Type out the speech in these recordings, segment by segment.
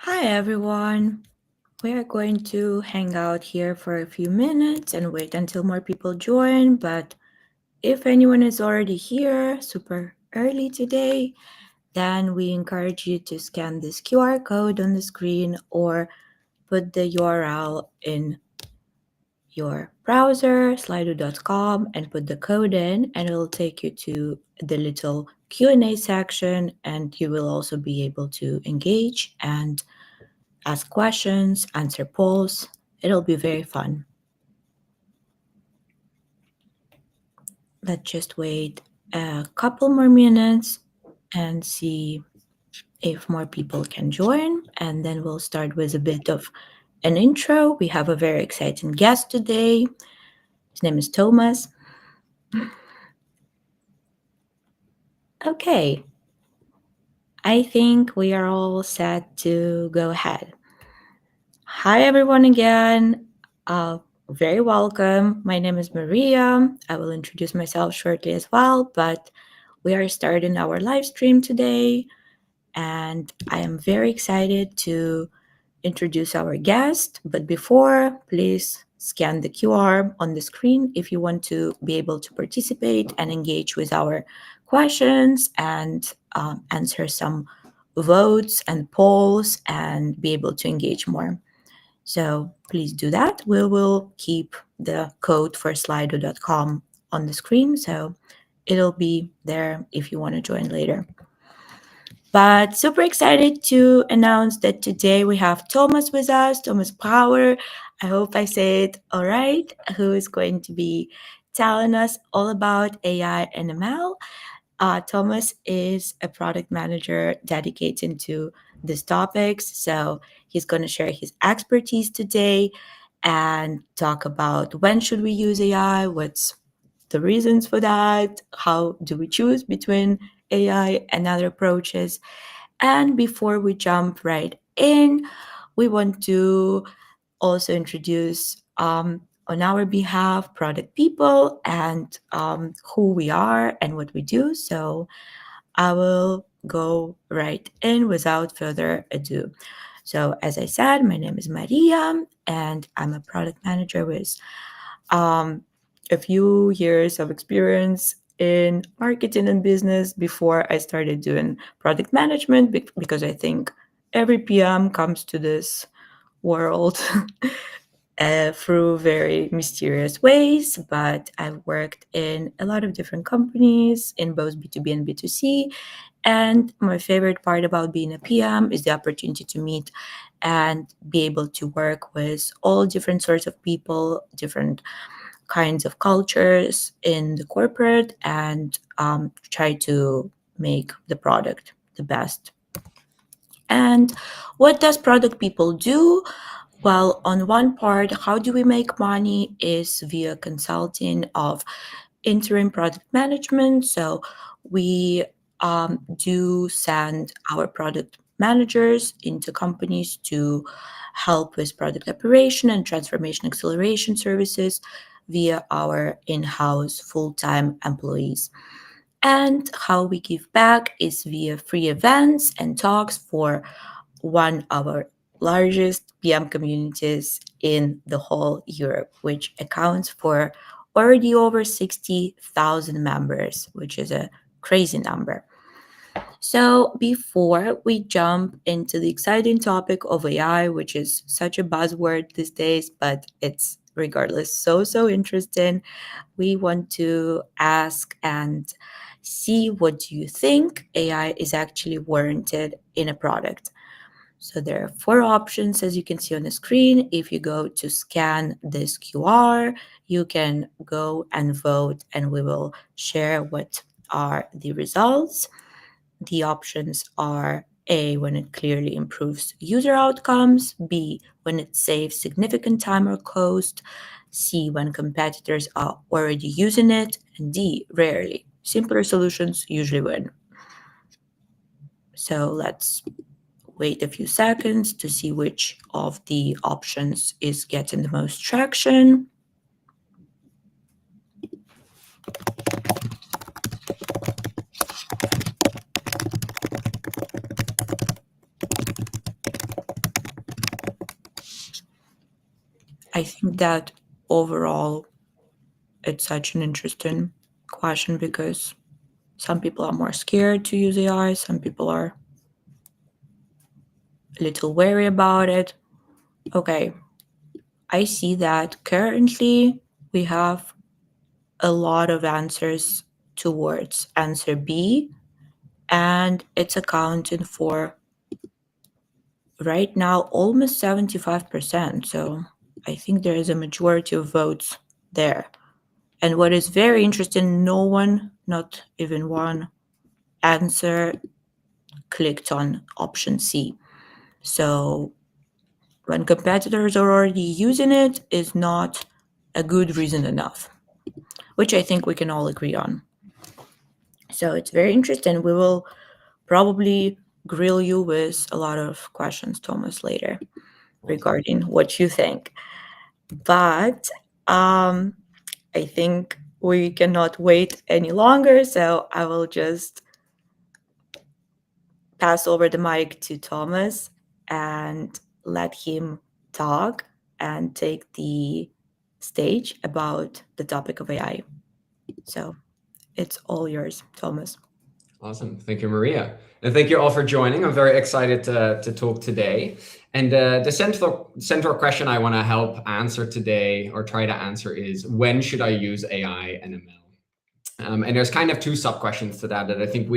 Hi everyone. We are going to hang out here for a few minutes and wait until more people join. But if anyone is already here super early today, then we encourage you to scan this QR code on the screen or put the URL in your browser, slido.com, and put the code in, and it'll take you to the little Q&A section, and you will also be able to engage and ask questions, answer polls. It'll be very fun. Let's just wait a couple more minutes and see if more people can join. And then we'll start with a bit of an intro. We have a very exciting guest today. His name is Thomas. Okay, I think we are all set to go ahead. Hi, everyone, again. Very welcome. My name is Maria. I will introduce myself shortly as well, but we are starting our live stream today, and I am very excited to introduce our guest. But before, please scan the QR on the screen if you want to be able to participate and engage with our questions and answer some votes and polls and be able to engage more. So please do that. We will keep the code for slido.com on the screen, so it'll be there if you want to join later. But super excited to announce that today we have Thomas with us, Thomas Brouwer. I hope I say it all right, who is going to be telling us all about AI and ML. Thomas is a product manager dedicated to these topics. So he's going to share his expertise today and talk about when should we use AI, what's the reasons for that, how do we choose between AI and other approaches. And before we jump right in, we want to also introduce on our behalf product people and who we are and what we do. So I will go right in without further ado. So, as I said, my name is Maria, and I'm a product manager with um, a few years of experience in marketing and business before I started doing product management because I think every PM comes to this world through very mysterious ways. But I've worked in a lot of different companies in both B2B and B2C. And my favorite part about being a PM is the opportunity to meet and be able to work with all different sorts of people, different kinds of cultures in the corporate, and try to make the product the best. And what does product people do? Well, on one part, how do we make money is via consulting of interim product management. So we do send our product managers into companies to help with product operation and transformation acceleration services via our in-house full-time employees. And how we give back is via free events and talks for one of our largest PM communities in the whole Europe, which accounts for already over 60,000 members, which is a crazy number. So, before we jump into the exciting topic of AI, which is such a buzzword these days, but it's regardless so interesting, we want to ask and see what do you think AI is actually warranted in a product. So there are four options, as you can see on the screen. If you go to scan this QR, you can go and vote, and we will share what are the results. The options are A, when it clearly improves user outcomes, B, when it saves significant time or cost, C, when competitors are already using it, and D, rarely. Simpler solutions usually win. So let's wait a few seconds to see which of the options is getting the most traction. I think that overall it's such an interesting question because some people are more scared to use AI, some people are a little wary about it. Okay, I see that currently we have a lot of answers towards answer B, and it's accounting for right now almost 75%. So I think there is a majority of votes there. And what is very interesting, no one, not even one answer, clicked on option C. So when competitors are already using it, is not a good reason enough, which I think we can all agree on. So it's very interesting. We will probably grill you with a lot of questions, Thomas, later regarding what you think. But I think we cannot wait any longer, so I will just pass over the mic to Thomas and let him talk and take the stage about the topic of AI. So it's all yours, Thomas. Awesome. Thank you, Maria. And thank you all for joining. I'm very excited to talk today. And the central question I want to help answer today, or try to answer, is when should I use AI and ML? And there's kind of two sub questions to that I think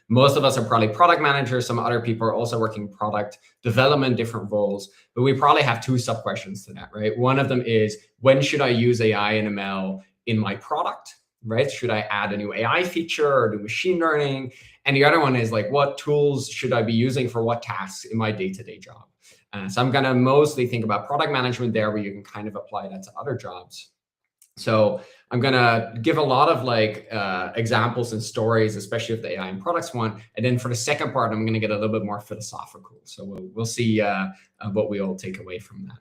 most of us are probably product managers. Some other people are also working product development, different roles, but we probably have two sub questions to that, right? One of them is, when should I use AI and ML in my product, right? Should I add a new AI feature or do machine learning? And the other one is like, what tools should I be using for what tasks in my day-to-day job? So I'm gonna mostly think about product management there, where you can kind of apply that to other jobs. So I'm gonna give a lot of examples and stories, especially of the AI and products one. And then for the second part, I'm gonna get a little bit more philosophical. So we'll see what we all take away from that.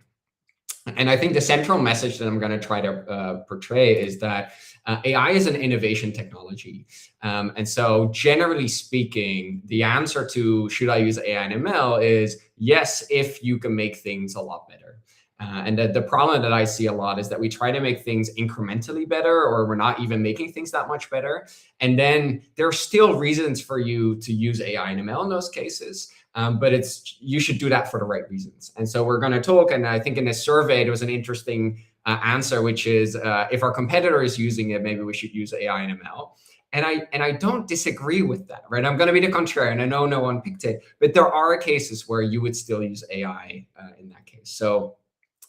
And I think the central message that I'm going to try to portray is that AI is an innovation technology. And so generally speaking, the answer to should I use AI and ML is yes, if you can make things a lot better. And the problem that I see a lot is that we try to make things incrementally better, or we're not even making things that much better. And then there are still reasons for you to use AI and ML in those cases. But you should do that for the right reasons. And so we're going to talk, and I think in this survey, there was an interesting answer, which is if our competitor is using it, maybe we should use AI and ML. And I don't disagree with that, right? I'm going to be the contrary, and I know no one picked it, but there are cases where you would still use AI in that case. So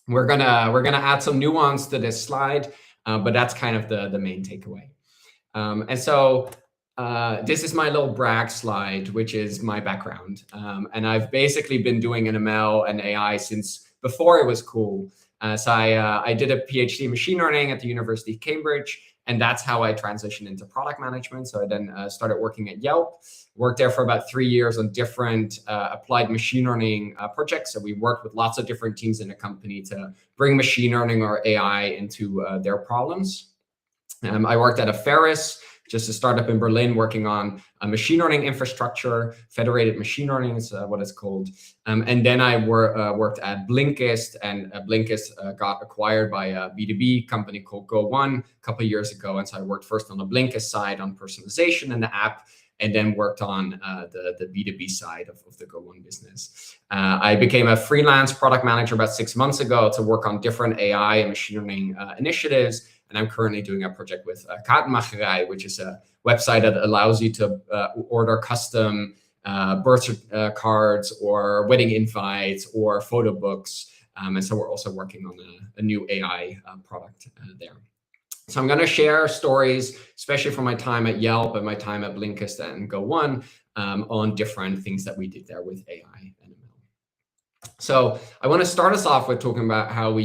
we're gonna add some nuance to this slide, but that's kind of the main takeaway. And so this is my little brag slide, which is my background. And I've basically been doing an ML and AI since before it was cool. So I did a PhD in machine learning at the University of Cambridge, and that's how I transitioned into product management. So I then started working at Yelp, worked there for about 3 years on different applied machine learning projects. So we worked with lots of different teams in the company to bring machine learning or AI into their problems. I worked at Apheris, just a startup in Berlin, working on a machine learning infrastructure. Federated machine learning is what it's called. And then I worked at Blinkist, and Blinkist got acquired by a B2B company called Go1 a couple of years ago. And so I worked first on the Blinkist side on personalization in the app, and then worked on the B2B side of the Go1 business. I became a freelance product manager about 6 months ago to work on different AI and machine learning initiatives. And I'm currently doing a project with Kaartenmacherij, which is a website that allows you to order custom birth cards or wedding invites or photo books. And so we're also working on a new AI product there. So I'm going to share stories, especially from my time at Yelp and my time at Blinkist and Go1, on different things that we did there with AI and ML. So I want to start us off with talking about how we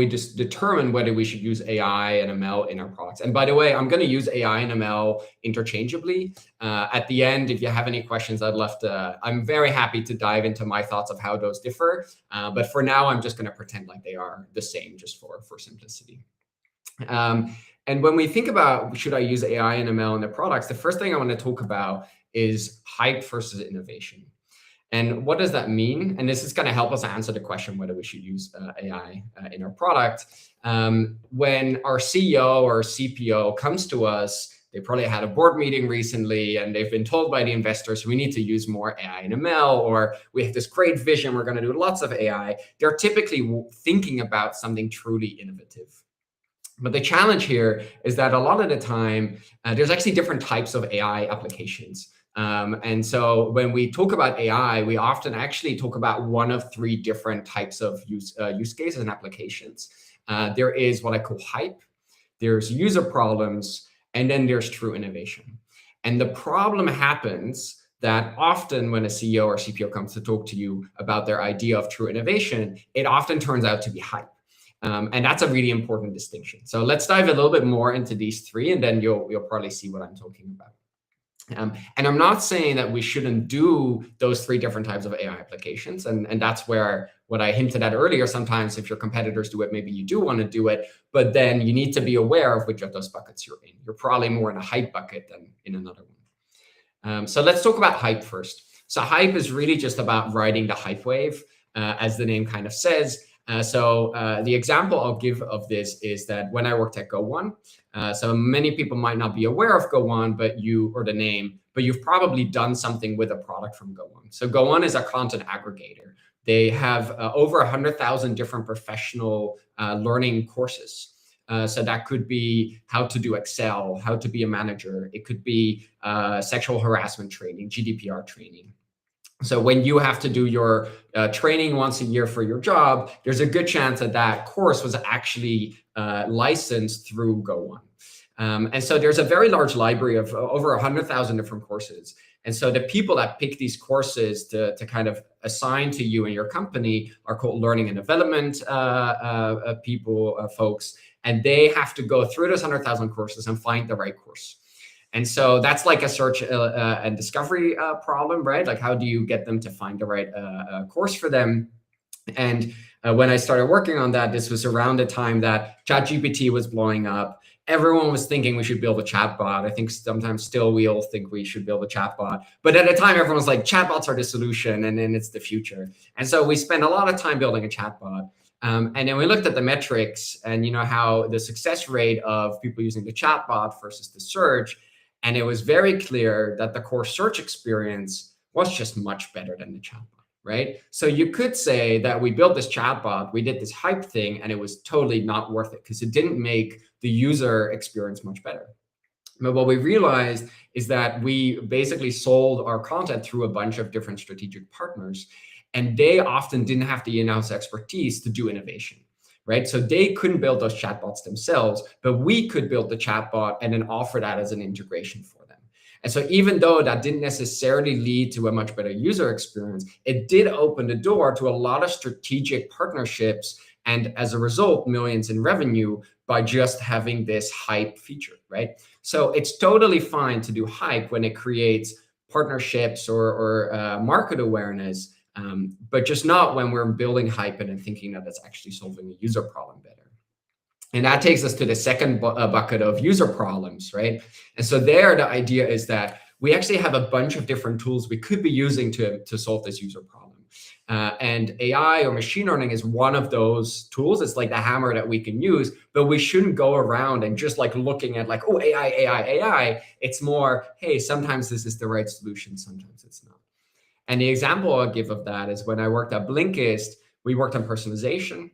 just determine whether we should use AI and ML in our products. And by the way, I'm going to use AI and ML interchangeably. At the end, if you have any questions, I'm very happy to dive into my thoughts of how those differ. But for now, I'm just going to pretend like they are the same, just for simplicity. And when we think about should I use AI and ML in the products, the first thing I want to talk about is hype versus innovation. And what does that mean? And this is going to help us answer the question whether we should use AI in our product. When our CEO or CPO comes to us, they probably had a board meeting recently and they've been told by the investors, we need to use more AI and ML, or we have this great vision, we're going to do lots of AI. They're typically thinking about something truly innovative. But the challenge here is that a lot of the time, there's actually different types of AI applications. And so when we talk about AI, we often actually talk about one of three different types of use cases and applications. There is what I call hype, there's user problems, and then there's true innovation. And the problem happens that often when a CEO or CPO comes to talk to you about their idea of true innovation, it often turns out to be hype. And that's a really important distinction. So let's dive a little bit more into these three, and then you'll probably see what I'm talking about. And I'm not saying that we shouldn't do those three different types of AI applications. And that's where what I hinted at earlier, sometimes if your competitors do it, maybe you do want to do it, but then you need to be aware of which of those buckets you're in. You're probably more in a hype bucket than in another one. So let's talk about hype first. So hype is really just about riding the hype wave, as the name kind of says. So the example I'll give of this is that when I worked at Go1, so many people might not be aware of Go1, or the name, but you've probably done something with a product from Go1. So Go1 is a content aggregator. They have over 100,000 different professional learning courses. So that could be how to do Excel, how to be a manager. It could be sexual harassment training, GDPR training. So when you have to do your training once a year for your job, there's a good chance that that course was actually licensed through Go1. And so there's a very large library of over 100,000 different courses. And so the people that pick these courses to kind of assign to you and your company are called learning and development folks. And they have to go through those 100,000 courses and find the right course. And so that's like a search and discovery problem, right? Like, how do you get them to find the right course for them? And when I started working on that, this was around the time that ChatGPT was blowing up. Everyone was thinking we should build a chatbot. I think sometimes still we all think we should build a chatbot. But at the time, everyone was like, chatbots are the solution, and then it's the future. And so we spent a lot of time building a chatbot. And then we looked at the metrics and how the success rate of people using the chatbot versus the search. And it was very clear that the core search experience was just much better than the chatbot, right? So you could say that we built this chatbot, we did this hype thing, and it was totally not worth it because it didn't make the user experience much better. But what we realized is that we basically sold our content through a bunch of different strategic partners, and they often didn't have the in-house expertise to do innovation. Right? So they couldn't build those chatbots themselves, but we could build the chatbot and then offer that as an integration for them. And so even though that didn't necessarily lead to a much better user experience, it did open the door to a lot of strategic partnerships. And as a result, millions in revenue by just having this hype feature, right? So it's totally fine to do hype when it creates partnerships or market awareness. But just not when we're building hype and thinking that it's actually solving a user problem better. And that takes us to the second bucket of user problems, right? And so there, the idea is that we actually have a bunch of different tools we could be using to solve this user problem. And AI or machine learning is one of those tools. It's like the hammer that we can use, but we shouldn't go around and just like looking at like, oh, AI, AI, AI. It's more, hey, sometimes this is the right solution, sometimes it's not. And the example I'll give of that is when I worked at Blinkist, we worked on personalization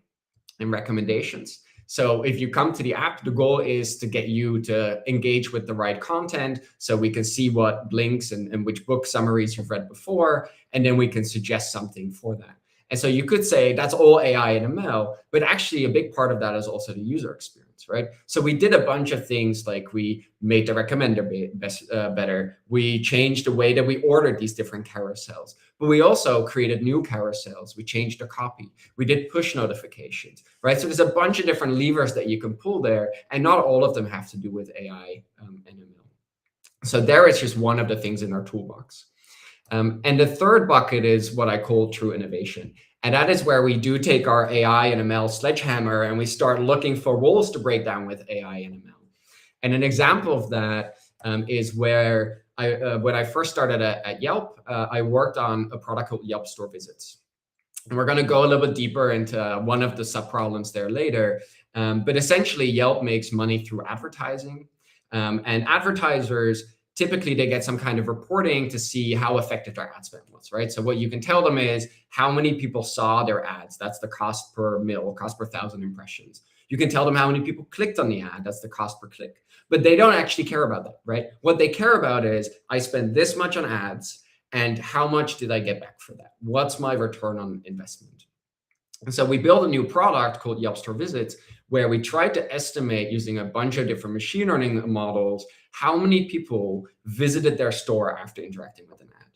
and recommendations. So if you come to the app, the goal is to get you to engage with the right content so we can see what links and which book summaries you've read before, and then we can suggest something for that. And so you could say that's all AI and ML, but actually a big part of that is also the user experience, right? So we did a bunch of things like we made the recommender better. We changed the way that we ordered these different carousels, but we also created new carousels. We changed the copy. We did push notifications, right? So there's a bunch of different levers that you can pull there, and not all of them have to do with AI and ML. So there is just one of the things in our toolbox. And the third bucket is what I call true innovation. And that is where we do take our AI and ML sledgehammer and we start looking for walls to break down with AI and ML. And an example of that is where when I first started at Yelp, I worked on a product called Yelp Store Visits. And we're going to go a little bit deeper into one of the sub problems there later. But essentially, Yelp makes money through advertising. And advertisers, typically, they get some kind of reporting to see how effective their ad spend was, right? So what you can tell them is how many people saw their ads. That's the cost per mil, cost per 1,000 impressions. You can tell them how many people clicked on the ad. That's the cost per click. But they don't actually care about that, right? What they care about is I spend this much on ads, and how much did I get back for that? What's my return on investment? And so we built a new product called Yelp Store Visits, where we tried to estimate using a bunch of different machine learning models how many people visited their store after interacting with an ad.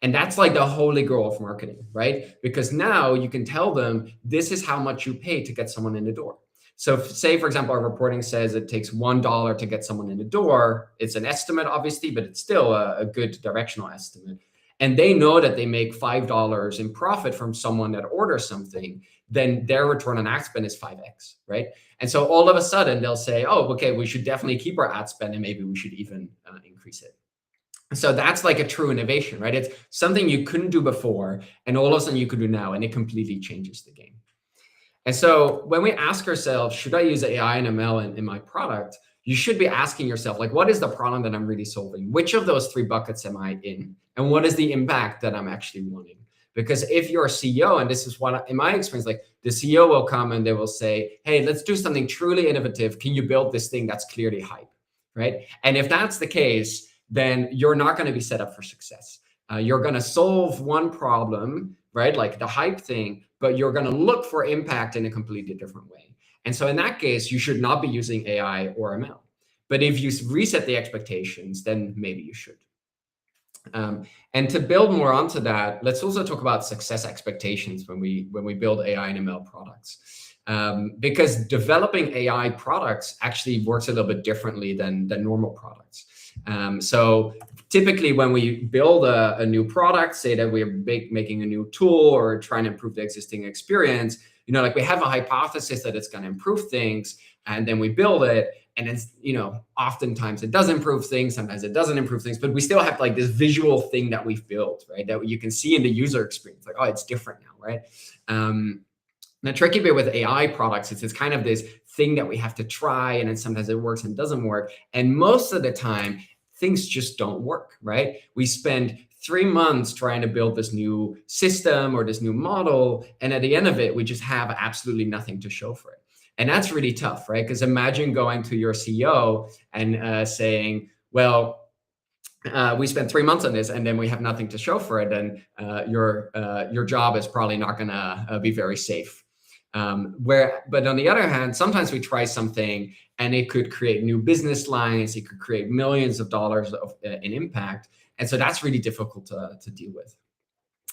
And that's like the holy grail of marketing, right? Because now you can tell them this is how much you pay to get someone in the door. So say, for example, our reporting says it takes $1 to get someone in the door. It's an estimate, obviously, but it's still a good directional estimate. And they know that they make $5 in profit from someone that orders something, then their return on ad spend is 5x, right? And so all of a sudden they'll say, oh, okay, we should definitely keep our ad spend and maybe we should even increase it. So that's like a true innovation, right? It's something you couldn't do before, and all of a sudden you could do now, and it completely changes the game. And so when we ask ourselves, should I use AI and ML in my product? You should be asking yourself, like, what is the problem that I'm really solving? Which of those three buckets am I in? And what is the impact that I'm actually wanting? Because if you're a CEO, and this is what, in my experience, like the CEO will come and they will say, hey, let's do something truly innovative. Can you build this thing that's clearly hype, right? And if that's the case, then you're not going to be set up for success. You're going to solve one problem, right? Like the hype thing, but you're going to look for impact in a completely different way. And so in that case, you should not be using AI or ML. But if you reset the expectations, then maybe you should. And to build more onto that, let's also talk about success expectations when we build AI and ML products. Because developing AI products actually works a little bit differently than normal products. So typically when we build a new product, say that we're making a new tool or trying to improve the existing experience, like we have a hypothesis that it's going to improve things, and then we build it, and it's, oftentimes it does improve things, sometimes it doesn't improve things, but we still have like this visual thing that we've built, right? That you can see in the user experience, like, oh, it's different now, right? The tricky bit with AI products is it's kind of this thing that we have to try, and then sometimes it works and doesn't work. And most of the time, things just don't work, right? We spend 3 months trying to build this new system or this new model, and at the end of it, we just have absolutely nothing to show for it. And that's really tough, right? Because imagine going to your CEO and saying, well, we spent 3 months on this and then we have nothing to show for it, and your job is probably not going to be very safe. But on the other hand, sometimes we try something and it could create new business lines, it could create millions of dollars in impact. And so that's really difficult to deal with.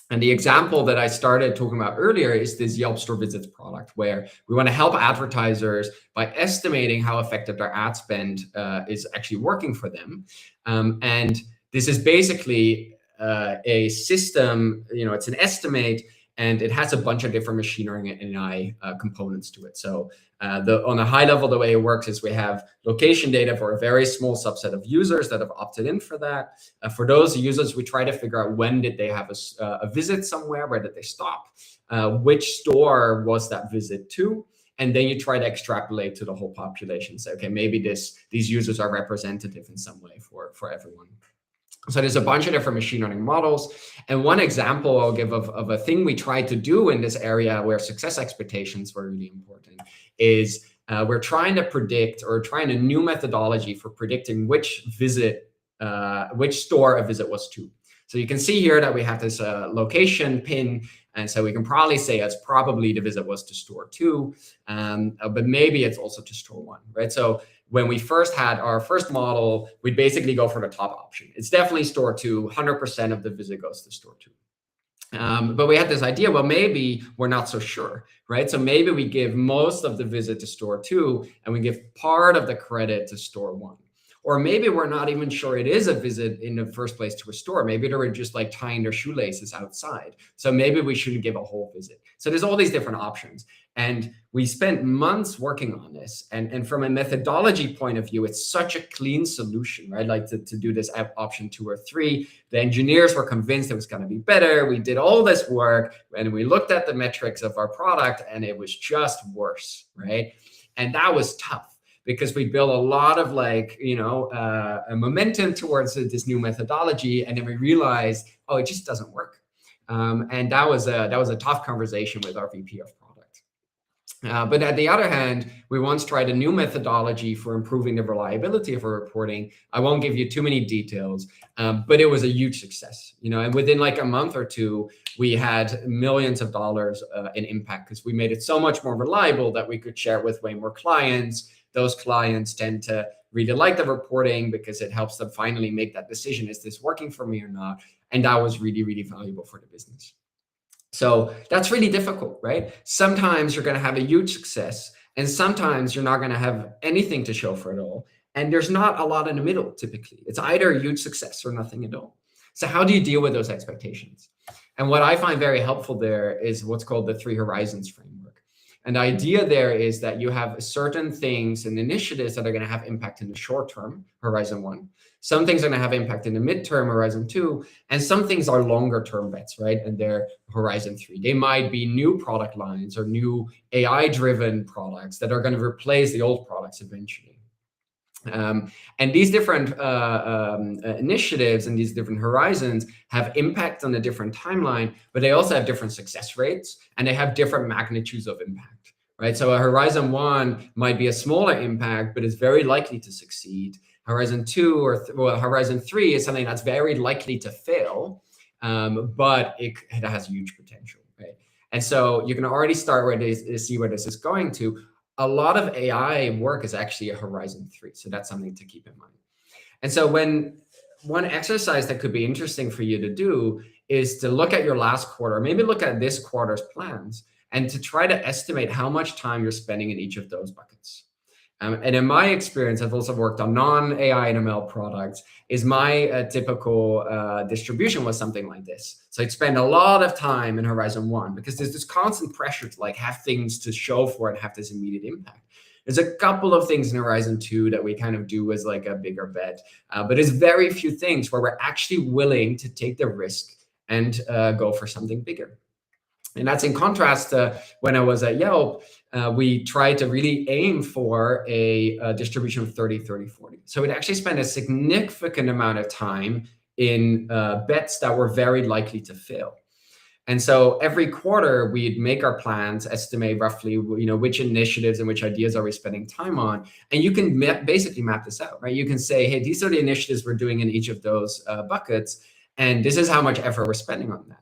And the example that I started talking about earlier is this Yelp Store Visits product, where we want to help advertisers by estimating how effective their ad spend is actually working for them. And this is basically a system, it's an estimate, and it has a bunch of different machine learning and AI components to it. So on a high level, the way it works is we have location data for a very small subset of users that have opted in for that. For those users, we try to figure out when did they have a visit somewhere, where did they stop, which store was that visit to, and then you try to extrapolate to the whole population. Say, okay, maybe these users are representative in some way for everyone. So there's a bunch of different machine learning models. And one example I'll give of a thing we tried to do in this area where success expectations were really important is we're trying to predict, or trying a new methodology for predicting which store a visit was to. So you can see here that we have this location pin. And so we can probably say it's probably the visit was to store 2, but maybe it's also to store 1, right? So when we first had our first model, we'd basically go for the top option. It's definitely store 2, 100% of the visit goes to store 2. But we had this idea, well, maybe we're not so sure, right? So maybe we give most of the visit to store 2, and we give part of the credit to store 1. Or maybe we're not even sure it is a visit in the first place to a store. Maybe they were just like tying their shoelaces outside. So maybe we shouldn't give a whole visit. So there's all these different options. And we spent months working on this. And from a methodology point of view, it's such a clean solution, right? Like to do this option 2 or 3. The engineers were convinced it was going to be better. We did all this work and we looked at the metrics of our product and it was just worse, right? And that was tough because we built a lot of a momentum towards this new methodology. And then we realized, oh, it just doesn't work. And that was a tough conversation with our VP of product. But at the other hand, we once tried a new methodology for improving the reliability of our reporting. I won't give you too many details, but it was a huge success, and within like a month or two, we had millions of dollars in impact because we made it so much more reliable that we could share it with way more clients. Those clients tend to really like the reporting because it helps them finally make that decision. Is this working for me or not? And that was really, really valuable for the business. So that's really difficult, right? Sometimes you're going to have a huge success and sometimes you're not going to have anything to show for it all. And there's not a lot in the middle, typically. It's either a huge success or nothing at all. So how do you deal with those expectations? And what I find very helpful there is what's called the 3 horizons framework. And the idea there is that you have certain things and initiatives that are going to have impact in the short term, horizon 1. Some things are going to have impact in the midterm, horizon 2, and some things are longer term bets, right? And they're horizon 3. They might be new product lines or new AI-driven products that are going to replace the old products eventually. And these different initiatives and these different horizons have impact on a different timeline, but they also have different success rates and they have different magnitudes of impact, right? So a horizon 1 might be a smaller impact, but it's very likely to succeed. Horizon 2 or horizon 3 is something that's very likely to fail, but it has huge potential, right? And so you can already start see where this is going to. A lot of AI work is actually a horizon 3. So that's something to keep in mind. And so one exercise that could be interesting for you to do is to look at your last quarter, maybe look at this quarter's plans and to try to estimate how much time you're spending in each of those buckets. And in my experience, I've also worked on non-AI and ML products, is my typical distribution was something like this. So I'd spend a lot of time in horizon 1 because there's this constant pressure to have things to show for and have this immediate impact. There's a couple of things in horizon 2 that we kind of do as like a bigger bet, but there's very few things where we're actually willing to take the risk and go for something bigger. And that's in contrast to when I was at Yelp, we tried to really aim for a distribution of 30, 30, 40. So we'd actually spend a significant amount of time in bets that were very likely to fail. And so every quarter we'd make our plans, estimate roughly, which initiatives and which ideas are we spending time on. And you can basically map this out, right? You can say, hey, these are the initiatives we're doing in each of those buckets. And this is how much effort we're spending on that.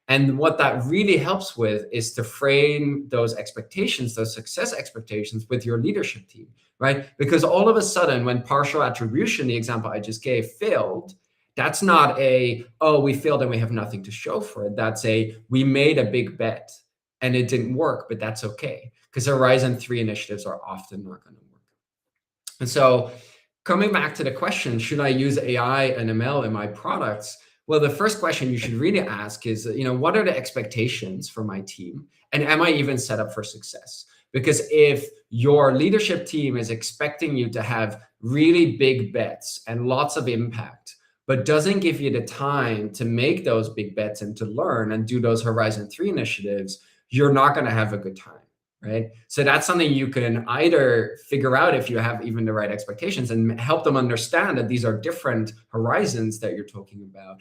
And what that really helps with is to frame those expectations, those success expectations with your leadership team, right? Because all of a sudden, when partial attribution, the example I just gave, failed, that's not oh, we failed and we have nothing to show for it. That's we made a big bet and it didn't work, but that's okay. Because Horizon 3 initiatives are often not going to work. And so coming back to the question, should I use AI and ML in my products? Well, the first question you should really ask is, what are the expectations for my team? And am I even set up for success? Because if your leadership team is expecting you to have really big bets and lots of impact, but doesn't give you the time to make those big bets and to learn and do those Horizon 3 initiatives, you're not going to have a good time, right? So that's something you can either figure out if you have even the right expectations and help them understand that these are different horizons that you're talking about.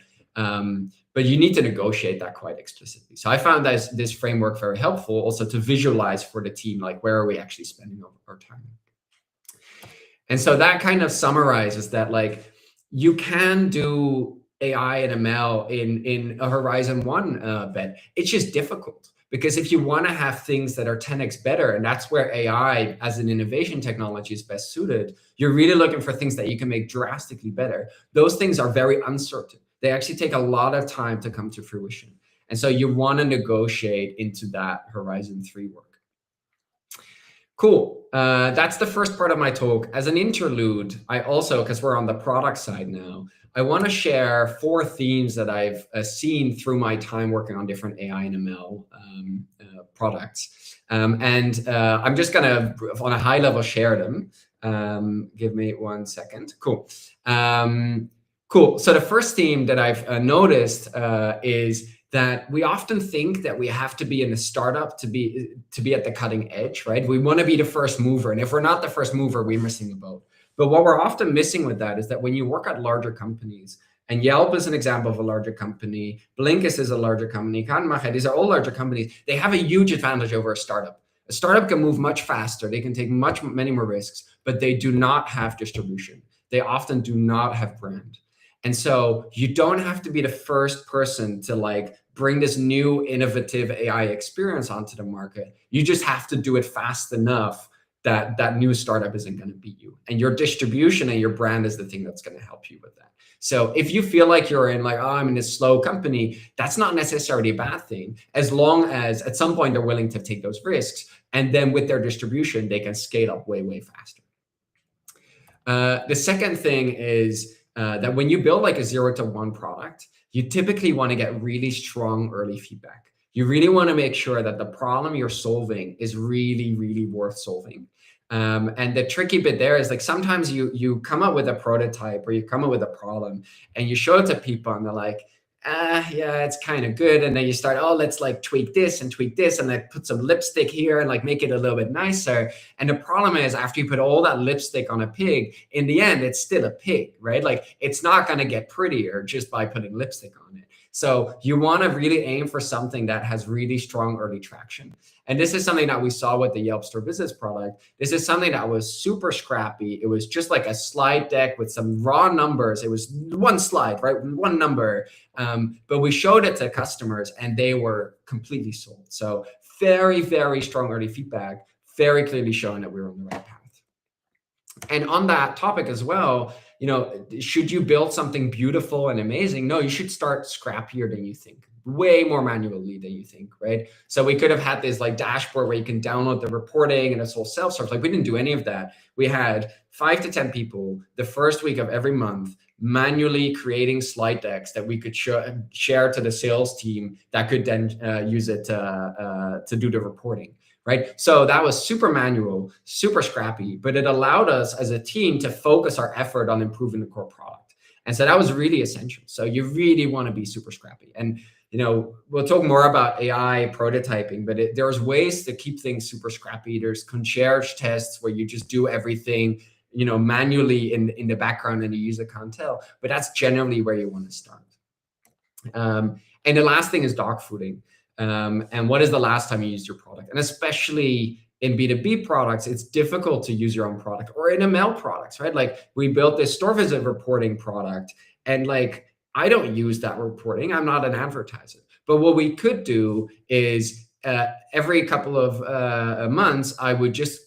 But you need to negotiate that quite explicitly. So I found this framework very helpful also to visualize for the team, where are we actually spending our time? And so that kind of summarizes that, you can do AI and ML in a Horizon 1 bet. It's just difficult because if you want to have things that are 10x better, and that's where AI as an innovation technology is best suited, you're really looking for things that you can make drastically better. Those things are very uncertain. They actually take a lot of time to come to fruition. And so you want to negotiate into that Horizon 3 work. Cool. That's the first part of my talk. As an interlude, I also, because we're on the product side now, I want to share 4 themes that I've seen through my time working on different AI and ML products. I'm just going to, on a high level, share them. Give me 1 second. Cool. Cool. So the first theme that I've noticed is that we often think that we have to be in a startup to be at the cutting edge, right? We want to be the first mover, and if we're not the first mover, we're missing a boat. But what we're often missing with that is that when you work at larger companies, and Yelp is an example of a larger company, Blinkist is a larger company, these are all larger companies. They have a huge advantage over a startup. A startup can move much faster. They can take many more risks, but they do not have distribution. They often do not have brand. And so you don't have to be the first person to like bring this new innovative AI experience onto the market. You just have to do it fast enough that that new startup isn't going to beat you. And your distribution and your brand is the thing that's going to help you with that. So if you feel like you're in like, oh, I'm in a slow company, that's not necessarily a bad thing, as long as at some point they're willing to take those risks. And then with their distribution, they can scale up way, way faster. The second thing is that when you build like a 0 to 1 product, you typically want to get really strong early feedback. You really want to make sure that the problem you're solving is really, really worth solving. And the tricky bit there is like sometimes you come up with a prototype or you come up with a problem and you show it to people and they're like, yeah, it's kind of good. And then you start, oh, let's like tweak this and like put some lipstick here and like make it a little bit nicer. And the problem is after you put all that lipstick on a pig, in the end, it's still a pig, right? Like it's not going to get prettier just by putting lipstick on it. So you want to really aim for something that has really strong early traction. And this is something that we saw with the Yelp Store Visits product. This is something that was super scrappy. It was just like a slide deck with some raw numbers. It was one slide, right? One number. But we showed it to customers and they were completely sold. So very, very strong early feedback, very clearly showing that we were on the right path. And on that topic as well, you know, should you build something beautiful and amazing? No, you should start scrappier than you think, way more manually than you think, right? So we could have had this like dashboard where you can download the reporting and it's all self-serve. Like we didn't do any of that. We had 5 to 10 people the first week of every month manually creating slide decks that we could share to the sales team that could then use it to do the reporting. Right. So that was super manual, super scrappy, but it allowed us as a team to focus our effort on improving the core product. And so that was really essential. So you really want to be super scrappy. And, you know, we'll talk more about AI prototyping, but there's ways to keep things super scrappy. There's concierge tests where you just do everything, you know, manually in the background and the user can't tell. But that's generally where you want to start. And the last thing is dog fooding. And what is the last time you used your product? And especially in B2B products, it's difficult to use your own product, or in ML products, right? Like we built this store visit reporting product and like, I don't use that reporting. I'm not an advertiser. But what we could do is every couple of months, I would just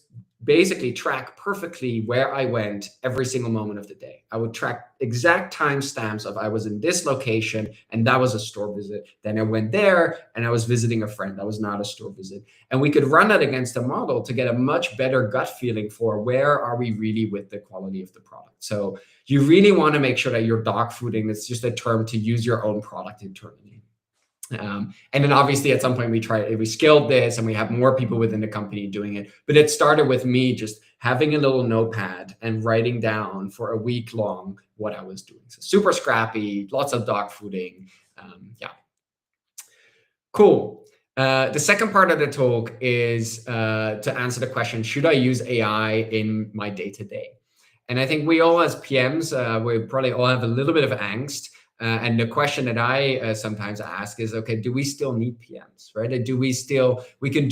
basically track perfectly where I went every single moment of the day. I would track exact timestamps of I was in this location and that was a store visit. Then I went there and I was visiting a friend. That was not a store visit. And we could run that against a model to get a much better gut feeling for where are we really with the quality of the product. So you really want to make sure that you're dog fooding. It's just a term to use your own product internally. And then obviously at some point we scaled this and we have more people within the company doing it. But it started with me just having a little notepad and writing down for a week long what I was doing. So super scrappy, lots of dog fooding. Yeah. Cool. The second part of the talk is to answer the question, should I use AI in my day-to-day? And I think we all as PMs, we probably all have a little bit of angst. And the question that I sometimes ask is, okay, do we still need PMs, right? Do we still, we can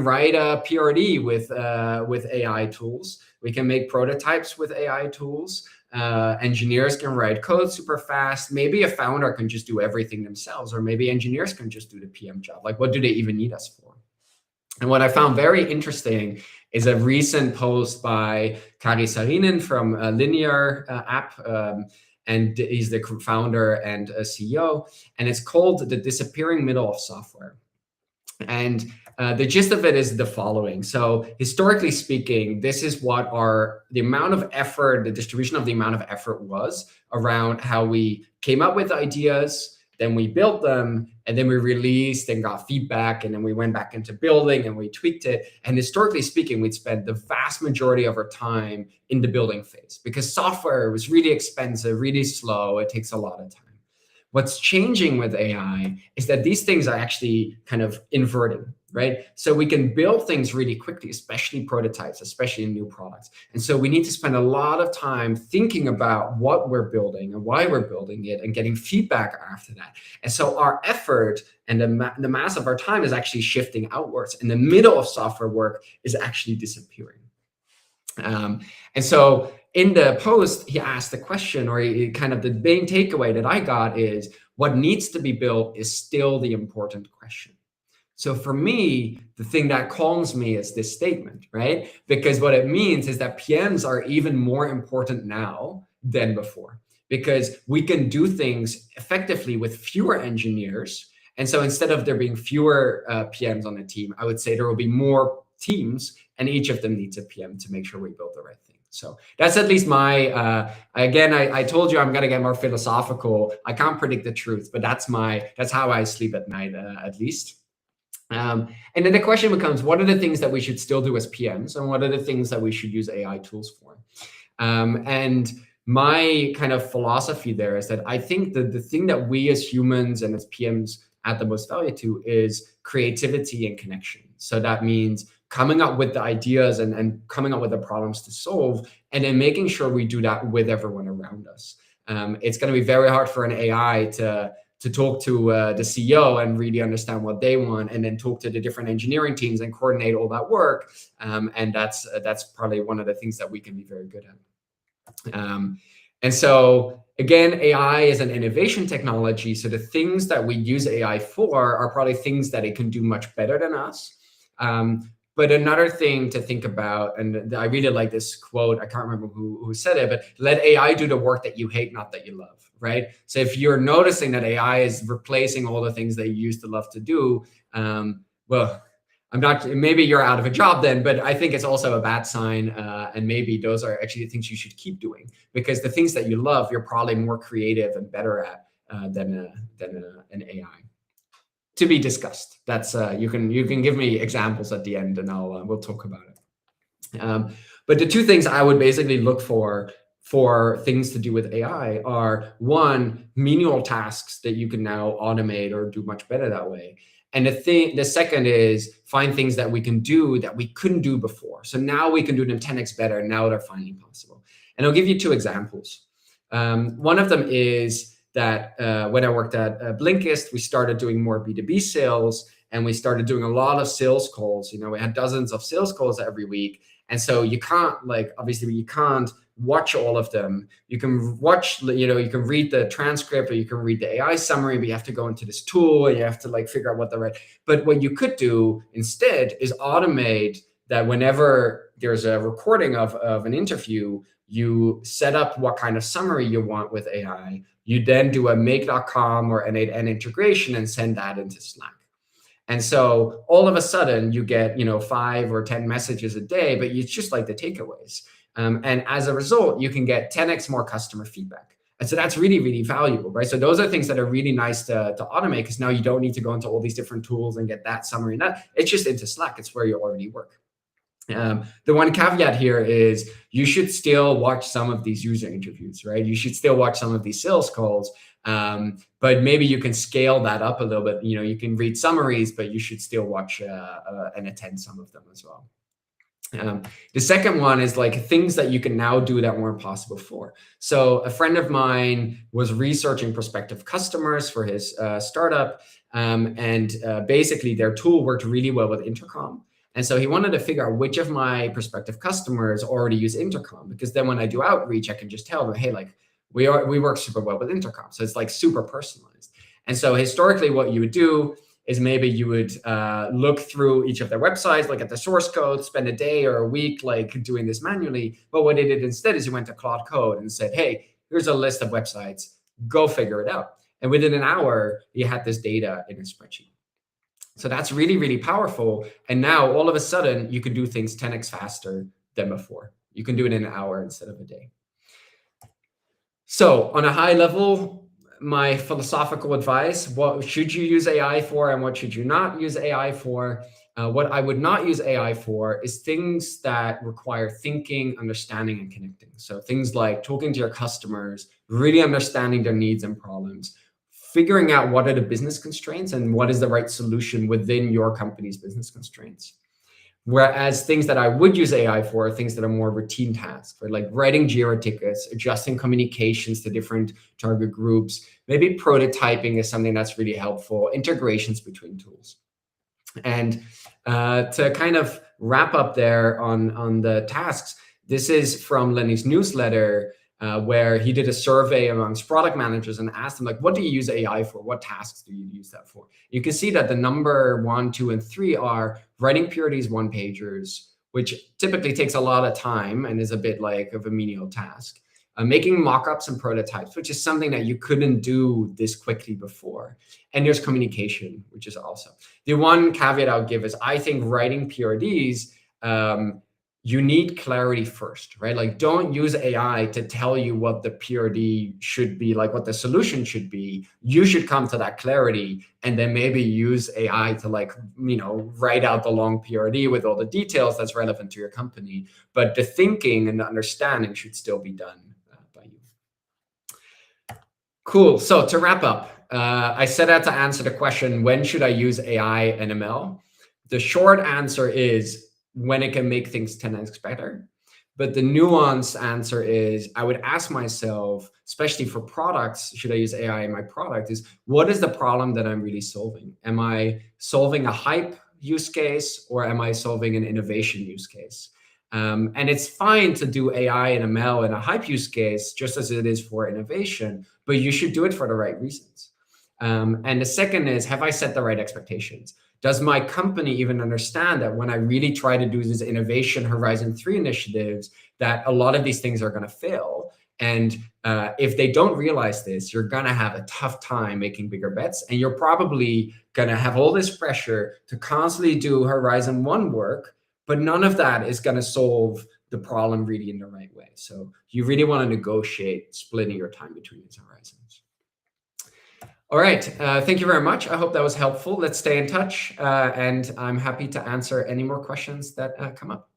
write a PRD with AI tools. We can make prototypes with AI tools. Engineers can write code super fast. Maybe a founder can just do everything themselves, or maybe engineers can just do the PM job. Like, what do they even need us for? And what I found very interesting is a recent post by Kari Saarinen from a Linear app. And he's the founder and CEO, and it's called The Disappearing Middle of Software. And the gist of it is the following. So historically speaking, this is what the amount of effort, the distribution of the amount of effort was around how we came up with ideas, then we built them, and then we released and got feedback, and then we went back into building and we tweaked it. And historically speaking, we'd spent the vast majority of our time in the building phase because software was really expensive, really slow. It takes a lot of time. What's changing with AI is that these things are actually kind of inverting, right? So we can build things really quickly, especially prototypes, especially in new products. And so we need to spend a lot of time thinking about what we're building and why we're building it and getting feedback after that. And so our effort and the mass of our time is actually shifting outwards. And the middle of software work is actually disappearing. And so in the post, he asked the question, or kind of the main takeaway that I got is what needs to be built is still the important question. So for me, the thing that calms me is this statement, right? Because what it means is that PMs are even more important now than before, because we can do things effectively with fewer engineers. And so instead of there being fewer PMs on a team, I would say there will be more teams, and each of them needs a PM to make sure we build the right thing. So that's at least my, again, I told you I'm going to get more philosophical. I can't predict the truth, but that's how I sleep at night, at least. And then the question becomes, what are the things that we should still do as PMs, and what are the things that we should use AI tools for? And my kind of philosophy there is that I think that the thing that we as humans and as PMs add the most value to is creativity and connection. So that means coming up with the ideas and coming up with the problems to solve, and then making sure we do that with everyone around us. It's going to be very hard for an AI to talk to the CEO and really understand what they want, and then talk to the different engineering teams and coordinate all that work. And that's probably one of the things that we can be very good at. And so again, AI is an innovation technology. So the things that we use AI for are probably things that it can do much better than us. But another thing to think about, and I really like this quote, I can't remember who said it, but let AI do the work that you hate, not that you love, right? So if you're noticing that AI is replacing all the things that you used to love to do, well, maybe you're out of a job then, but I think it's also a bad sign. And maybe those are actually the things you should keep doing, because the things that you love, you're probably more creative and better at than an AI. To be discussed. That's you can give me examples at the end, and we'll talk about it. But the two things I would basically look for things to do with AI are, one, menial tasks that you can now automate or do much better that way. And the second is find things that we can do that we couldn't do before. So now we can do them 10x better. Now they're finally possible. And I'll give you two examples. One of them is that when I worked at Blinkist, we started doing more B2B sales, and we started doing a lot of sales calls. We had dozens of sales calls every week. And so you can't, obviously you can't watch all of them. You can watch, you can read the transcript, or you can read the AI summary, but you have to go into this tool and you have to figure out but what you could do instead is automate that. Whenever there's a recording of an interview, you set up what kind of summary you want with AI. You then do a make.com or N8N integration and send that into Slack. And so all of a sudden you get, 5 or 10 messages a day, but it's just like the takeaways. And as a result, you can get 10x more customer feedback. And so that's really, really valuable, right? So those are things that are really nice to automate, because now you don't need to go into all these different tools and get that summary and that. It's just into Slack. It's where you already work. The one caveat here is you should still watch some of these user interviews, right? You should still watch some of these sales calls, but maybe you can scale that up a little bit. You can read summaries, but you should still watch and attend some of them as well. The second one is things that you can now do that weren't possible before. So a friend of mine was researching prospective customers for his startup, and basically their tool worked really well with Intercom. And so he wanted to figure out which of my prospective customers already use Intercom, because then when I do outreach, I can just tell them, hey, we work super well with Intercom. So it's super personalized. And so historically what you would do is maybe you would look through each of their websites, look at the source code, spend a day or a week doing this manually. But what he did instead is he went to Claude Code and said, hey, here's a list of websites, go figure it out. And within an hour, he had this data in a spreadsheet. So that's really, really powerful. And now all of a sudden, you can do things 10x faster than before. You can do it in an hour instead of a day. So, on a high level, my philosophical advice: what should you use AI for and what should you not use AI for? What I would not use AI for is things that require thinking, understanding, and connecting. So, things like talking to your customers, really understanding their needs and problems, figuring out what are the business constraints and what is the right solution within your company's business constraints. Whereas things that I would use AI for are things that are more routine tasks, right? Like writing Jira tickets, adjusting communications to different target groups. Maybe prototyping is something that's really helpful, integrations between tools. And to kind of wrap up there on the tasks, this is from Lenny's newsletter, where he did a survey amongst product managers and asked them, like, what do you use AI for? What tasks do you use that for? You can see that the number 1, 2, and 3 are writing purities one pagers, which typically takes a lot of time and is a bit like of a menial task. Making mock-ups and prototypes, which is something that you couldn't do this quickly before. And there's communication, which is also. The one caveat I'll give is I think writing PRDs, you need clarity first, right? Like, don't use AI to tell you what the PRD should be, like what the solution should be. You should come to that clarity and then maybe use AI to, like, write out the long PRD with all the details that's relevant to your company. But the thinking and the understanding should still be done by you. Cool. So to wrap up, I set out to answer the question, when should I use AI and ML? The short answer is when it can make things 10x better. But the nuanced answer is I would ask myself, especially for products, should I use AI in my product, is what is the problem that I'm really solving? Am I solving a hype use case or am I solving an innovation use case? And it's fine to do AI and ML in a hype use case, just as it is for innovation, but you should do it for the right reasons. And the second is, have I set the right expectations? Does my company even understand that when I really try to do these innovation Horizon 3 initiatives, that a lot of these things are going to fail? And if they don't realize this, you're going to have a tough time making bigger bets. And you're probably going to have all this pressure to constantly do Horizon 1 work, but none of that is going to solve the problem really in the right way. So you really want to negotiate splitting your time between these horizons. All right. Thank you very much. I hope that was helpful. Let's stay in touch. And I'm happy to answer any more questions that come up.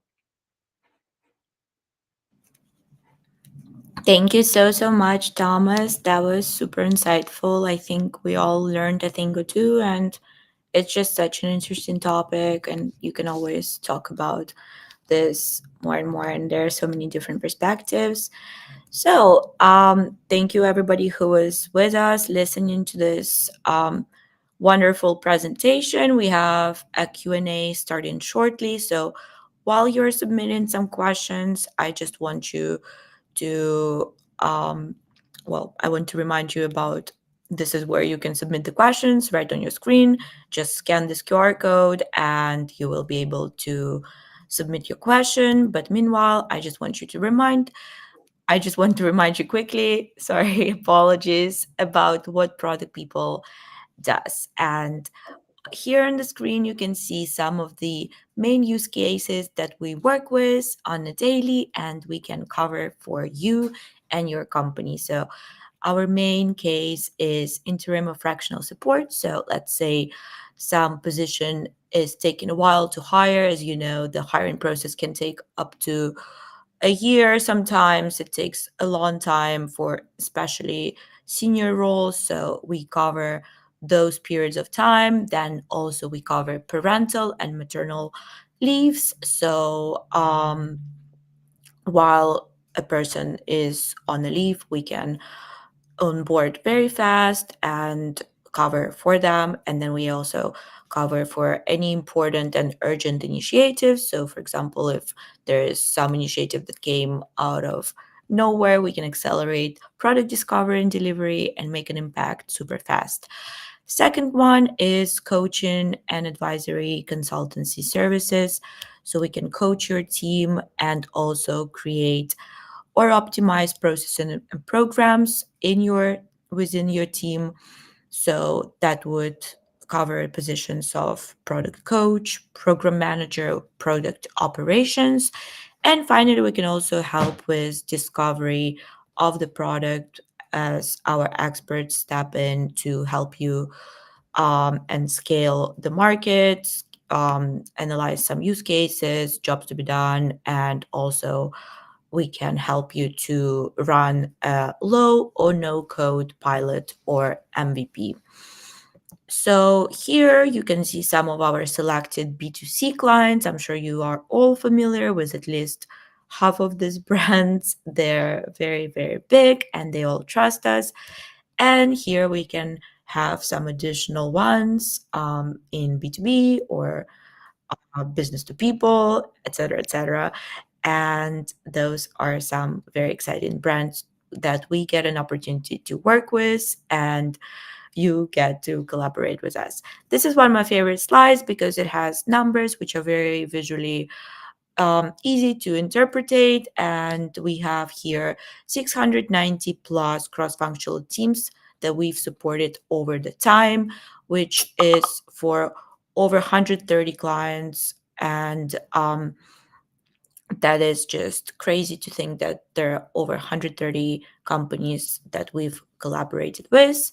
Thank you so much, Thomas. That was super insightful. I think we all learned a thing or two, and it's just such an interesting topic, and you can always talk about this more and more, and there are so many different perspectives. So, thank you everybody who was with us listening to this wonderful presentation. We have a Q&A starting shortly. So, while you're submitting some questions, I just want you to, I want to remind you about this is where you can submit the questions right on your screen. Just scan this QR code and you will be able to submit your question. But meanwhile, I just want to remind you quickly, sorry, apologies, about what Product People does. And here on the screen, you can see some of the main use cases that we work with on a daily and we can cover for you and your company. So our main case is interim or fractional support. So let's say some position is taking a while to hire. As you know, the hiring process can take up to a year. Sometimes it takes a long time for especially senior roles. So we cover those periods of time. Then also we cover parental and maternal leaves. So while a person is on a leave, we can onboard very fast and cover for them. And then we also cover for any important and urgent initiatives. So, for example, if there is some initiative that came out of nowhere, we can accelerate product discovery and delivery and make an impact super fast. Second one is coaching and advisory consultancy services. So we can coach your team and also create or optimize processes and programs within your team. So that would cover positions of product coach, program manager, product operations. And finally, we can also help with discovery of the product as our experts step in to help you and scale the markets, analyze some use cases, jobs to be done, and also we can help you to run a low or no code pilot or MVP. So here you can see some of our selected B2C clients. I'm sure you are all familiar with at least half of these brands. They're very, very big and they all trust us. And here we can have some additional ones in B2B or business to people, etc., etc. And those are some very exciting brands that we get an opportunity to work with and you get to collaborate with us. This is one of my favorite slides because it has numbers which are very visually easy to interpretate. And we have here 690 plus cross-functional teams that we've supported over the time, which is for over 130 clients. And that is just crazy to think that there are over 130 companies that we've collaborated with.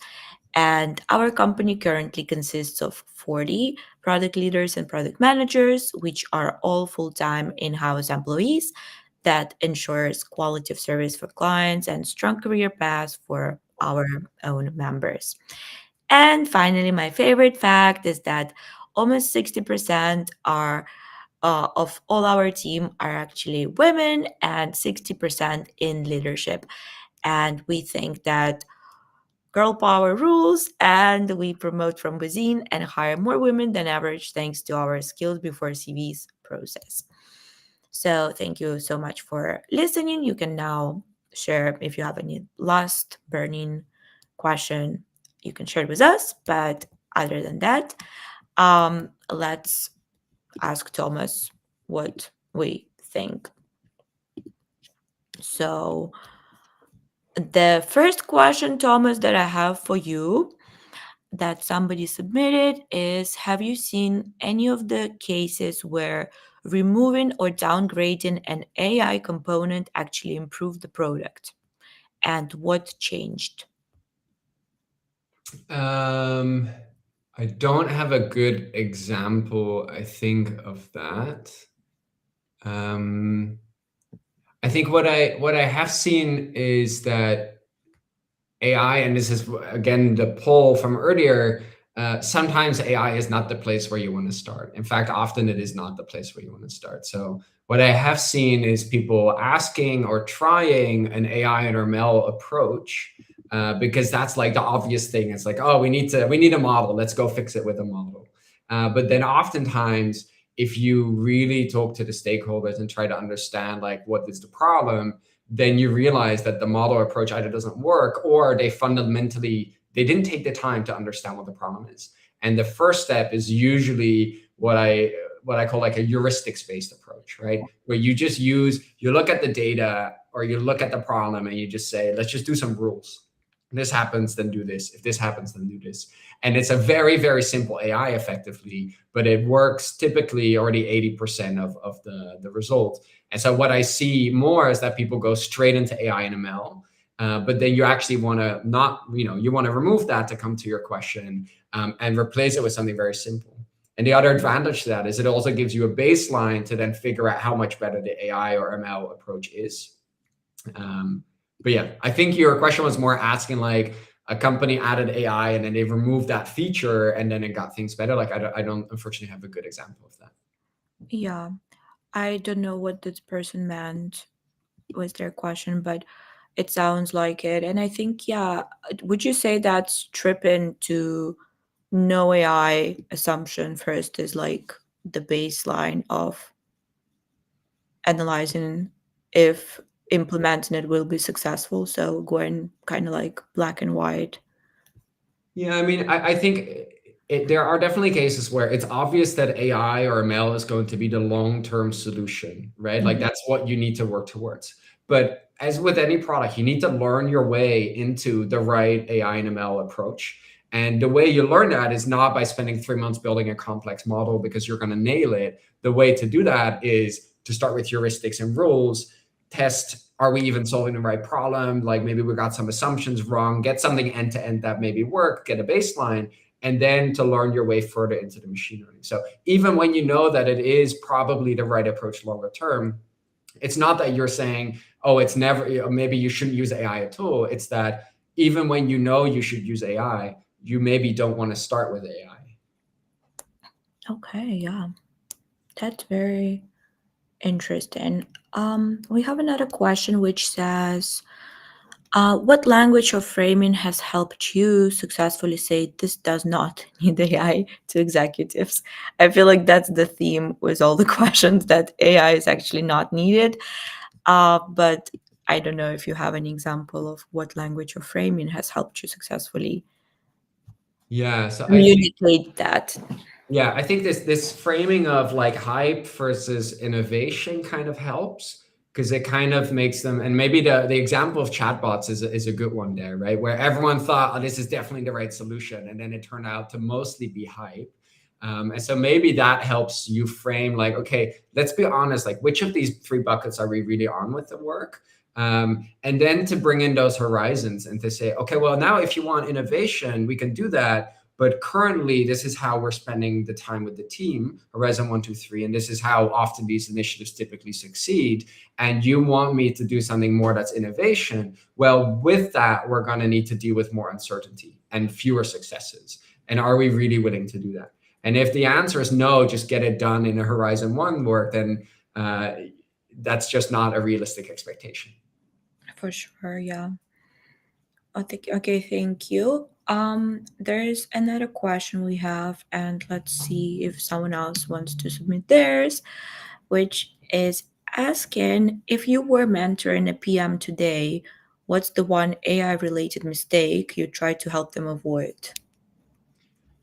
And our company currently consists of 40 product leaders and product managers, which are all full time in house employees that ensures quality of service for clients and strong career paths for our own members. And finally, my favorite fact is that almost 60% are of all our team are actually women and 60% in leadership. And we think that girl power rules, and we promote from within and hire more women than average thanks to our skills before CVs process. So, thank you so much for listening. You can now share if you have any last burning question, you can share it with us. But other than that, let's ask Thomas what we think. So, the first question, Thomas, that I have for you that somebody submitted is, have you seen any of the cases where removing or downgrading an AI component actually improved the product? And what changed? Um, I don't have a good example, I think, of that. Um, I think what I have seen is that AI, and this is again the poll from earlier, sometimes AI is not the place where you want to start. In fact, often it is not the place where you want to start. So what I have seen is people asking or trying an AI and ML approach because that's like the obvious thing. It's like, oh, we need a model. Let's go fix it with a model. But then oftentimes, if you really talk to the stakeholders and try to understand like what is the problem, then you realize that the model approach either doesn't work or they didn't take the time to understand what the problem is. And the first step is usually what I call like a heuristics based approach, right? Where you look at the data or you look at the problem and you just say, let's just do some rules. If this happens, then do this. If this happens, then do this. And it's a very, very simple AI effectively, but it works typically already 80% of the result. And so what I see more is that people go straight into AI and ML, but then you actually want to you want to remove that to come to your question and replace it with something very simple. And the other advantage to that is it also gives you a baseline to then figure out how much better the AI or ML approach is. But yeah, I think your question was more asking like a company added AI and then they removed that feature and then it got things better. Like I don't unfortunately have a good example of that. Yeah, I don't know what this person meant with their question, but it sounds like it. And I think, yeah, would you say that's tripping to no AI assumption first is like the baseline of analyzing if implementing it will be successful? So going kind of like black and white. Yeah, I mean, I think there are definitely cases where it's obvious that AI or ML is going to be the long-term solution, right? Like that's what you need to work towards. But as with any product, you need to learn your way into the right AI and ML approach. And the way you learn that is not by spending 3 months building a complex model because you're going to nail it. The way to do that is to start with heuristics and rules, test, are we even solving the right problem? Like maybe we got some assumptions wrong, get something end to end that maybe work, get a baseline, and then to learn your way further into the machine learning. So even when you know that it is probably the right approach longer term, it's not that you're saying, oh, it's never, maybe you shouldn't use AI at all. It's that even when you know you should use AI, you maybe don't want to start with AI. Okay, yeah. That's very interesting. We have another question which says, what language or framing has helped you successfully say this does not need AI to executives? I feel like that's the theme with all the questions, that AI is actually not needed. But I don't know if you have an example of what language or framing has helped you successfully Yeah, so I think communicate that. Yeah, I think this framing of like hype versus innovation kind of helps because it kind of makes them, and maybe the example of chatbots is a good one there, right? Where everyone thought, oh, this is definitely the right solution, and then it turned out to mostly be hype. And so maybe that helps you frame like, okay, let's be honest, like which of these three buckets are we really on with the work? And then to bring in those horizons and to say, okay, well, now if you want innovation, we can do that. But currently, this is how we're spending the time with the team, Horizon 1, 2, 3, and this is how often these initiatives typically succeed. And you want me to do something more that's innovation. Well, with that, we're going to need to deal with more uncertainty and fewer successes. And are we really willing to do that? And if the answer is no, just get it done in a Horizon 1 work, then that's just not a realistic expectation. For sure, yeah. Okay, thank you. There's another question we have, and let's see if someone else wants to submit theirs, which is asking, if you were mentoring a PM today, what's the one AI related mistake you try to help them avoid?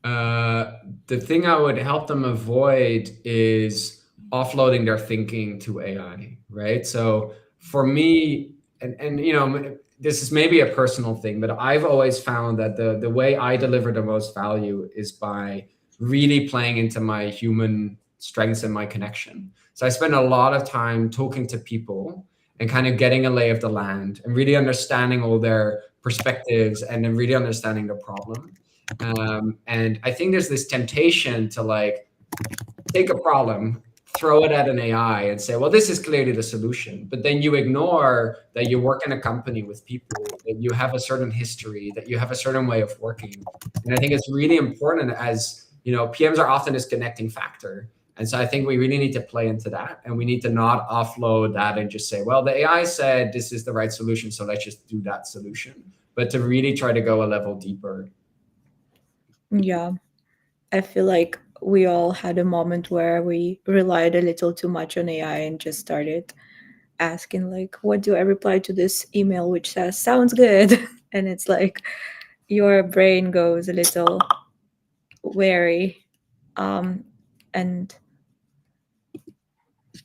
The thing I would help them avoid is offloading their thinking to AI, right? So for me, and you know, this is maybe a personal thing, but I've always found that the way I deliver the most value is by really playing into my human strengths and my connection. So I spend a lot of time talking to people and kind of getting a lay of the land and really understanding all their perspectives and then really understanding the problem. And I think there's this temptation to like take a problem, throw it at an AI and say, well, this is clearly the solution. But then you ignore that you work in a company with people, that you have a certain history, that you have a certain way of working. And I think it's really important, as you know, PMs are often this connecting factor. And so I think we really need to play into that, and we need to not offload that and just say, well, the AI said this is the right solution, so let's just do that solution. But to really try to go a level deeper. Yeah, I feel like we all had a moment where we relied a little too much on AI and just started asking, like, what do I reply to this email which says sounds good? And it's like your brain goes a little wary. And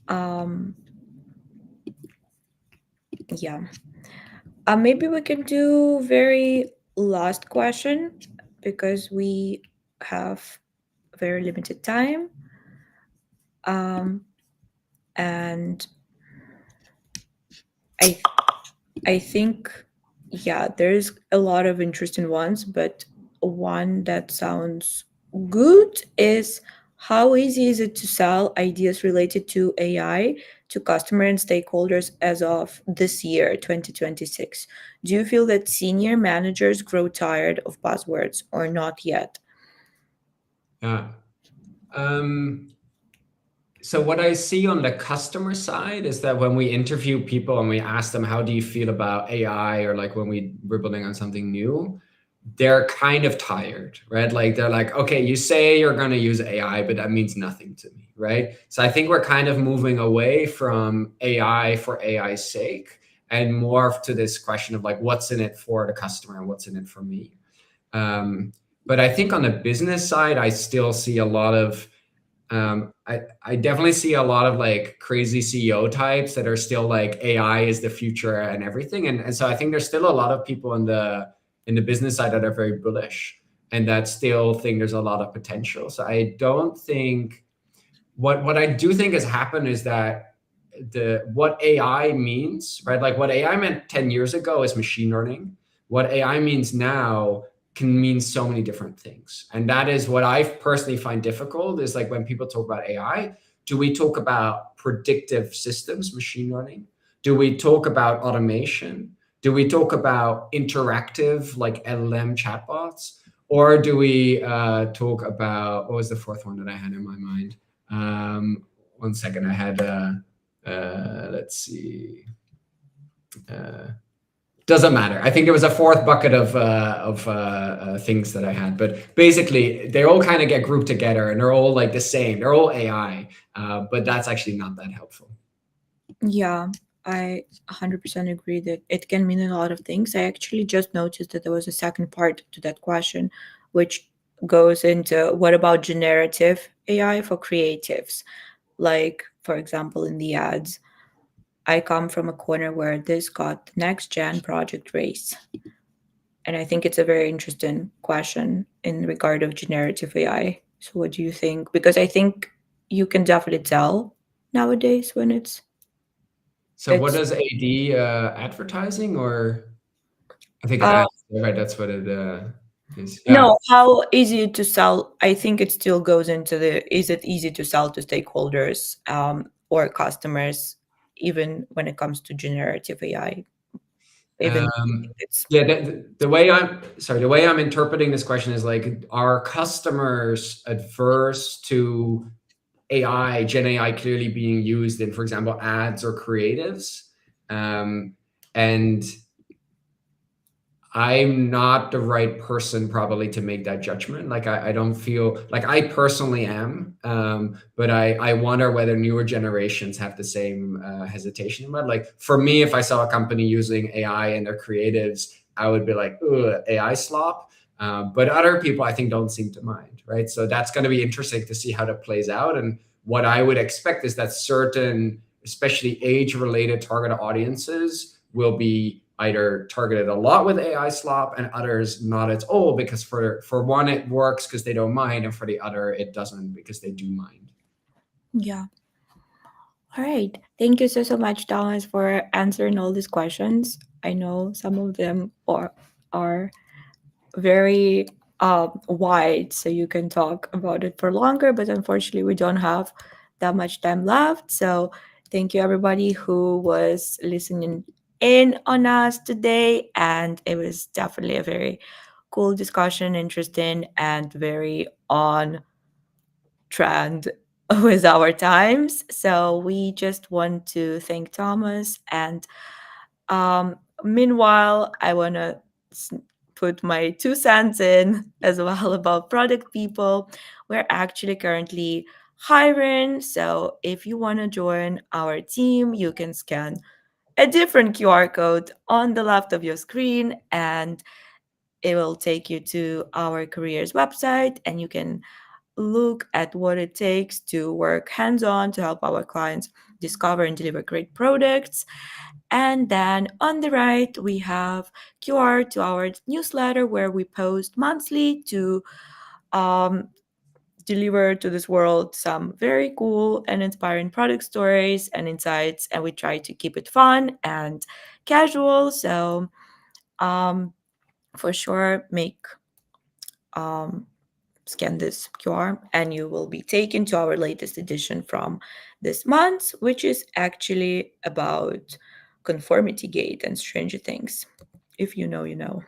um, yeah. Maybe we can do very last question because we have very limited time. And I I think, yeah, there's a lot of interesting ones, but one that sounds good is, how easy is it to sell ideas related to AI to customer and stakeholders as of this year, 2026? Do you feel that senior managers grow tired of buzzwords or not yet? Yeah. So what I see on the customer side is that when we interview people and we ask them, how do you feel about AI? Or like when we're building on something new, they're kind of tired, right? Like they're like, okay, you say you're going to use AI, but that means nothing to me, right? So I think we're kind of moving away from AI for AI's sake and more to this question of like, what's in it for the customer and what's in it for me? But I think on the business side, I still see a lot of I definitely see a lot of like crazy CEO types that are still like AI is the future and everything. And so I think there's still a lot of people in the business side that are very bullish. and that still think there's a lot of potential. So I don't think what I do think has happened is that the what AI means, right? Like what AI meant 10 years ago is machine learning. What AI means now can mean so many different things. And that is what I personally find difficult is like when people talk about AI, do we talk about predictive systems, machine learning? Do we talk about automation? Do we talk about interactive like LLM chatbots? Or do we talk about what was the fourth one that I had in my mind? One second, I had let's see. Uh, doesn't matter. I think there was a fourth bucket of things that I had, but basically they all kind of get grouped together, and they're all like the same. They're all AI, but that's actually not that helpful. Yeah, I 100% agree that it can mean a lot of things. I actually just noticed that there was a second part to that question, which goes into what about generative AI for creatives? Like, for example, in the ads, I come from a corner where this got the next gen project race. And I think it's a very interesting question in regard of generative AI. So what do you think? Because I think you can definitely tell nowadays when So what it's does AD advertising or I think uh ads, right? That's what it is. Yeah. no, how easy to sell? I think it still goes into the is it easy to sell to stakeholders or customers, even when it comes to generative AI, even Um, it's yeah, the way the way I'm interpreting this question is like, are customers adverse to AI, Gen AI clearly being used in, for example, ads or creatives? Um, and I'm not the right person probably to make that judgment. Like I don't feel like I personally am, but I wonder whether newer generations have the same hesitation. But like for me, if I saw a company using AI in their creatives, I would be like, ugh, AI slop. But other people, I think, don't seem to mind, right? So that's going to be interesting to see how that plays out. And what I would expect is that certain, especially age-related target audiences, will be either targeted a lot with AI slop and others not at all, because for one it works because they don't mind, and for the other it doesn't because they do mind. yeah. All right. Thank you so much, Thomas, for answering all these questions. I know some of them are very wide, so you can talk about it for longer, but unfortunately, we don't have that much time left. So, thank you, everybody who was listening in on us today. And it was definitely a very cool discussion, interesting, and very on trend with our times. So, we just want to thank Thomas and meanwhile, I want to put my 2 cents in as well about product people. We're actually currently hiring. So if you want to join our team, you can scan a different QR code on the left of your screen and it will take you to our careers website and you can look at what it takes to work hands on to help our clients discover and deliver great products. And then on the right, we have QR to our newsletter where we post monthly to um, deliver to this world some very cool and inspiring product stories and insights. And we try to keep it fun and casual. So um, for sure, make um, scan this QR and you will be taken to our latest edition from this month, which is actually about conformity gate and Stranger Things. If you know, you know.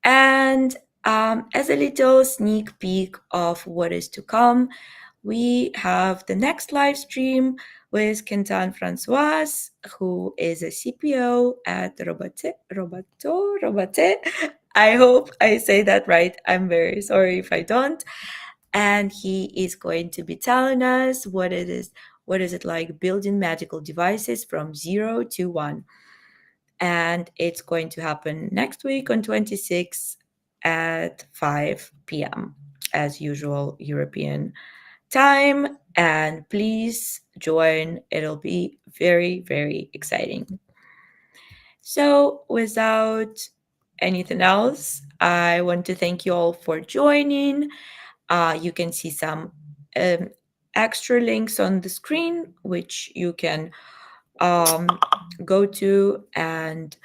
And as a little sneak peek of what is to come, we have the next live stream with Quentin Francois, who is a CPO at Robote. I hope I say that right. I'm very sorry if I don't. And he is going to be telling us what is it like building magical devices from 0 to 1. And it's going to happen next week on 26th at 5 p.m. as usual European time. And please join. It'll be very, very exciting. So, without anything else, I want to thank you all for joining. You can see some um, extra links on the screen, which you can um, go to and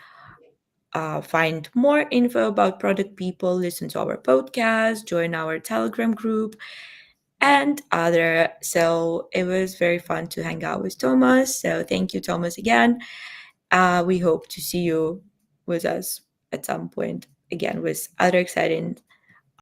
find more info about product people, listen to our podcast, join our Telegram group, and other. So it was very fun to hang out with Thomas. So thank you, Thomas, again. We hope to see you with us at some point again with other exciting